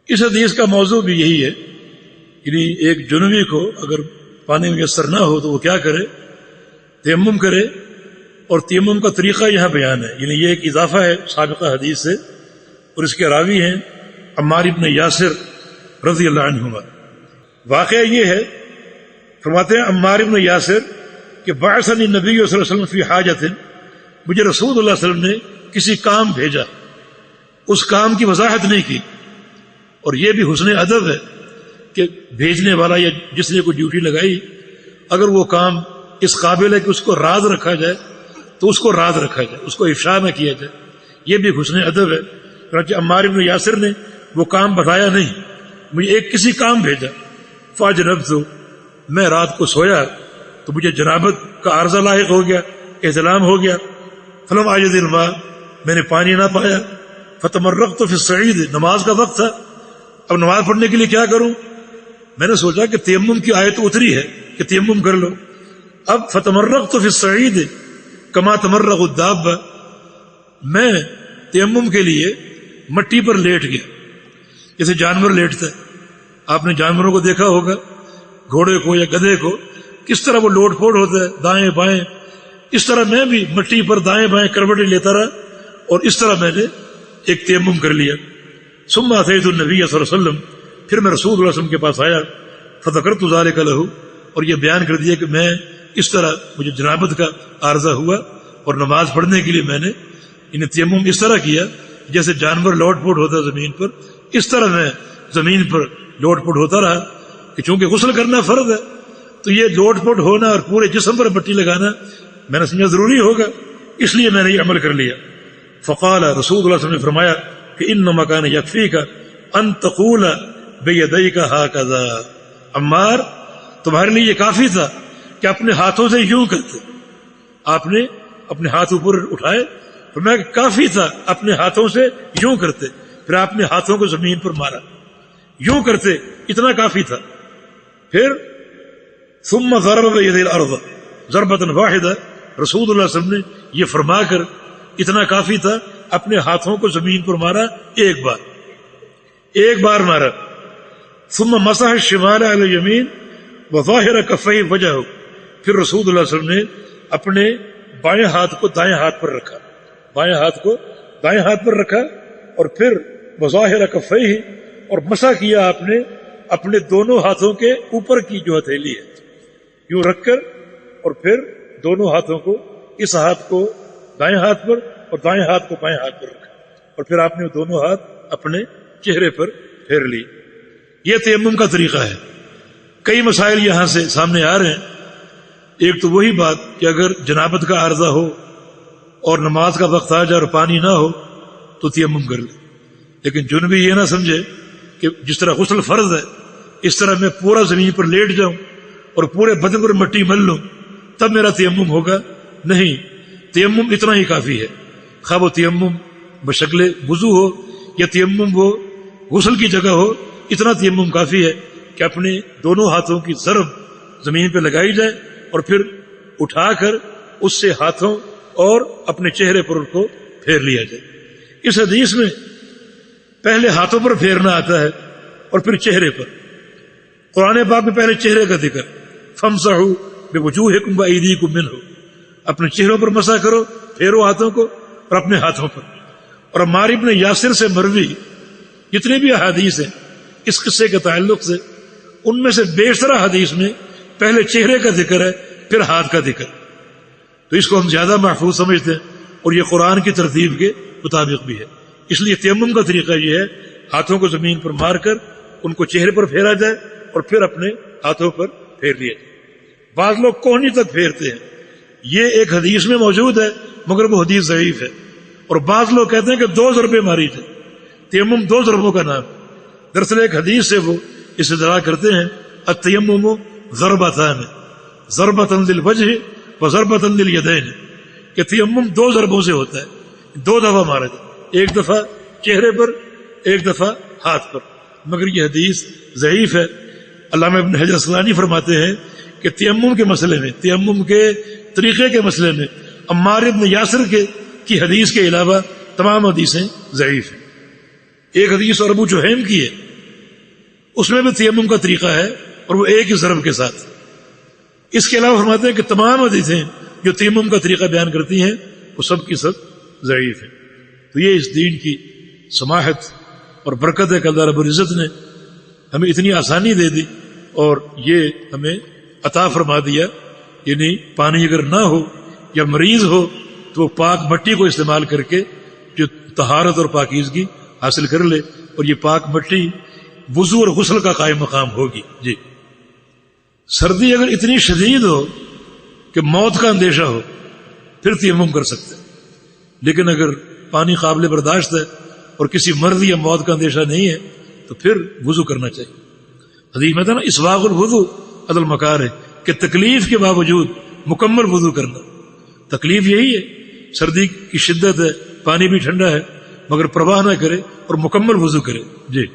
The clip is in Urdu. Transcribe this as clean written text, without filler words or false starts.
اس حدیث کا موضوع بھی یہی ہے، یعنی ایک جنوبی کو اگر پانی میسر نہ ہو تو وہ کیا کرے، تیمم کرے، اور تیمم کا طریقہ یہاں بیان ہے، یعنی یہ ایک اضافہ ہے سابقہ حدیث سے، اور اس کے راوی ہیں عمار بن یاسر رضی اللہ عنہما۔ واقعہ یہ ہے، فرماتے ہیں عمار بن یاسر کہ بعثنی نبی صلی اللہ علیہ وسلم فی حاجت، مجھے رسول اللہ صلی اللہ علیہ وسلم نے کسی کام بھیجا، اس کام کی وضاحت نہیں کی، اور یہ بھی حسن ادب ہے کہ بھیجنے والا یا جس نے کوئی ڈیوٹی لگائی اگر وہ کام اس قابل ہے کہ اس کو راز رکھا جائے تو اس کو راز رکھا جائے، اس کو افشا نہ کیا جائے، یہ بھی حسن ادب ہے۔ چنانچہ عمار بن یاسر نے وہ کام بتایا نہیں، مجھے ایک کسی کام بھیجا، فاجنبت، میں رات کو سویا تو مجھے جنابت کا عارضہ لاحق ہو گیا، احتلام ہو گیا، فلم اجد الماء، میں نے پانی نہ پایا، فتمرغت فی الصعید، نماز کا وقت تھا، اب نماز پڑھنے کے لیے کیا کروں؟ میں نے سوچا کہ تیمم کی آیت اتری ہے کہ تیمم کر لو، اب فتمرغت فی الصعید کما تمرغ الدابہ، میں تیمم کے لیے مٹی پر لیٹ گیا جیسے جانور لیٹتا ہے۔ آپ نے جانوروں کو دیکھا ہوگا، گھوڑے کو یا گدھے کو، کس طرح وہ لوٹ پوٹ ہوتا ہے دائیں بائیں، اس طرح میں بھی مٹی پر دائیں بائیں کروٹیں لیتا رہا، اور اس طرح میں نے ایک تیمم کر لیا۔ ثم اتیت النبی صلی اللہ علیہ وسلم، پھر میں رسول اللہ صلی اللہ علیہ وسلم کے پاس آیا، فذکرت ذلک لہ، اور یہ بیان کر دیا کہ میں اس طرح مجھے جنابت کا عارضہ ہوا، اور نماز پڑھنے کے لیے میں نے انہیں تیمم اس طرح کیا جیسے جانور لوٹ پوٹ ہوتا ہے زمین پر، اس طرح میں زمین پر لوٹ پوٹ ہوتا رہا، کہ چونکہ غسل کرنا فرض ہے تو یہ لوٹ پوٹ ہونا اور پورے جسم پر مٹی لگانا میں نے سمجھا ضروری ہوگا، اس لیے میں نے یہ عمل کر لیا۔ فقال، رسول اللہ صلی اللہ علیہ وسلم نے فرمایا کہ انما کان یکفیک ان تقول بیدیک ہکذا، عمار تمہارے لیے یہ کافی تھا کہ اپنے ہاتھوں سے یوں کرتے، آپ نے اپنے ہاتھ اوپر اٹھائے، فرمایا کہ کافی تھا اپنے ہاتھوں سے یوں کرتے، پھر آپ نے ہاتھوں کو زمین پر مارا، یوں کرتے، اتنا کافی تھا۔ پھر ثم ضرب بید الارض ضربۃ واحدہ، رسول اللہ صلی اللہ علیہ وسلم نے یہ فرما کر اتنا کافی تھا اپنے ہاتھوں کو زمین پر مارا، ایک بار مارا۔ ثم مسح الشمال علی الیمین وظاہر کفیہ وجہہ، پھر رسول اللہ صلی اللہ علیہ وسلم نے اپنے بائیں ہاتھ کو دائیں ہاتھ پر رکھا، بائیں ہاتھ کو دائیں ہاتھ پر رکھا، اور پھر وظاہر کفیہ، اور مسح کیا آپ نے اپنے دونوں ہاتھوں کے اوپر کی جو ہتھیلی ہے یوں رکھ کر، اور پھر دونوں ہاتھوں کو، اس ہاتھ کو دائیں ہاتھ پر اور دائیں ہاتھ کو بائیں ہاتھ پر رکھا، اور پھر آپ نے دونوں ہاتھ اپنے چہرے پر پھیر لی۔ یہ تیمم کا طریقہ ہے۔ کئی مسائل یہاں سے سامنے آ رہے ہیں۔ ایک تو وہی بات کہ اگر جنابت کا عارضہ ہو اور نماز کا وقت آ جائے اور پانی نہ ہو تو تیمم کر لے، لیکن جنبی یہ نہ سمجھے کہ جس طرح غسل فرض ہے اس طرح میں پورا زمین پر لیٹ جاؤں اور پورے بدن پر مٹی مل لوں تب میرا تیمم ہوگا، نہیں، تیمم اتنا ہی کافی ہے، خواہ وہ تیمم بشکل وضو ہو یا تیمم وہ غسل کی جگہ ہو، اتنا تیمم کافی ہے کہ اپنے دونوں ہاتھوں کی ضرب زمین پہ لگائی جائے اور پھر اٹھا کر اس سے ہاتھوں اور اپنے چہرے پر ان کو پھیر لیا جائے۔ اس حدیث میں پہلے ہاتھوں پر پھیرنا آتا ہے اور پھر چہرے پر۔ قرآن پاک میں پہلے چہرے کا ذکر، فَامْسَحُوا بِوُجُوهِكُمْ وَأَيْدِيكُمْ مِنْهُ، اپنے چہروں پر مسح کرو، پھیرو ہاتھوں کو اور اپنے ہاتھوں پر۔ اور عمار بن یاسر سے مروی جتنے بھی احادیث ہیں اس قصے کے تعلق سے، ان میں سے بیشتر حدیث میں پہلے چہرے کا ذکر ہے پھر ہاتھ کا ذکر، تو اس کو ہم زیادہ محفوظ سمجھتے ہیں، اور یہ قرآن کی ترتیب کے مطابق بھی ہے۔ اس لیے تیمم کا طریقہ یہ ہے، ہاتھوں کو زمین پر مار کر ان کو چہرے پر پھیرا جائے اور پھر اپنے ہاتھوں پر پھیر لیا جائے۔ بعض لوگ کوہنی تک پھیرتے ہیں، یہ ایک حدیث میں موجود ہے مگر وہ حدیث ضعیف ہے، اور بعض لوگ کہتے ہیں کہ 2 ضربیں ماری تھے، تیمم 2 ضربوں کا نام۔ دراصل ایک حدیث سے وہ استدلال کرتے ہیں، التیمم ضربتان، ضربۃ للوجہ و ضربۃ للیدین، کہ تیمم 2 ضربوں سے ہوتا ہے، 2 دفعہ مارا جائے، ایک دفعہ چہرے پر، ایک دفعہ ہاتھ پر، مگر یہ حدیث ضعیف ہے۔ علامہ ابن حجر اسقلانی فرماتے ہیں کہ تیمم کے مسئلے میں، تیمم کے طریقے کے مسئلے میں عمار ابن یاسر کی حدیث کے علاوہ تمام حدیثیں ضعیف ہیں۔ ایک حدیث اور ابو جہیم کی ہے اس میں بھی تیمم کا طریقہ ہے اور وہ ایک ہی ضرب کے ساتھ. اس کے علاوہ فرماتے ہیں کہ تمام حدیثیں جو تیمم کا طریقہ بیان کرتی ہیں وہ سب کی سب ضعیف ہیں. تو یہ اس دین کی سماحت اور برکت ہے کہ اللہ رب العزت نے ہمیں اتنی آسانی دے دی اور یہ ہمیں عطا فرما دیا. یعنی پانی اگر نہ ہو یا مریض ہو تو وہ پاک مٹی کو استعمال کر کے جو طہارت اور پاکیزگی حاصل کر لے، اور یہ پاک مٹی وضو اور غسل کا قائم مقام ہوگی. جی سردی اگر اتنی شدید ہو کہ موت کا اندیشہ ہو پھر تیمم کر سکتے ہیں، لیکن اگر پانی قابل برداشت ہے اور کسی مرض یا موت کا اندیشہ نہیں ہے تو پھر وضو کرنا چاہیے. حدیث میں تھا نا اسباغ الوضو علی المکارہ، کہ تکلیف کے باوجود مکمل وضو کرنا. تکلیف یہی ہے، سردی کی شدت ہے، پانی بھی ٹھنڈا ہے، مگر پرواہ نہ کرے اور مکمل وضو کرے. جی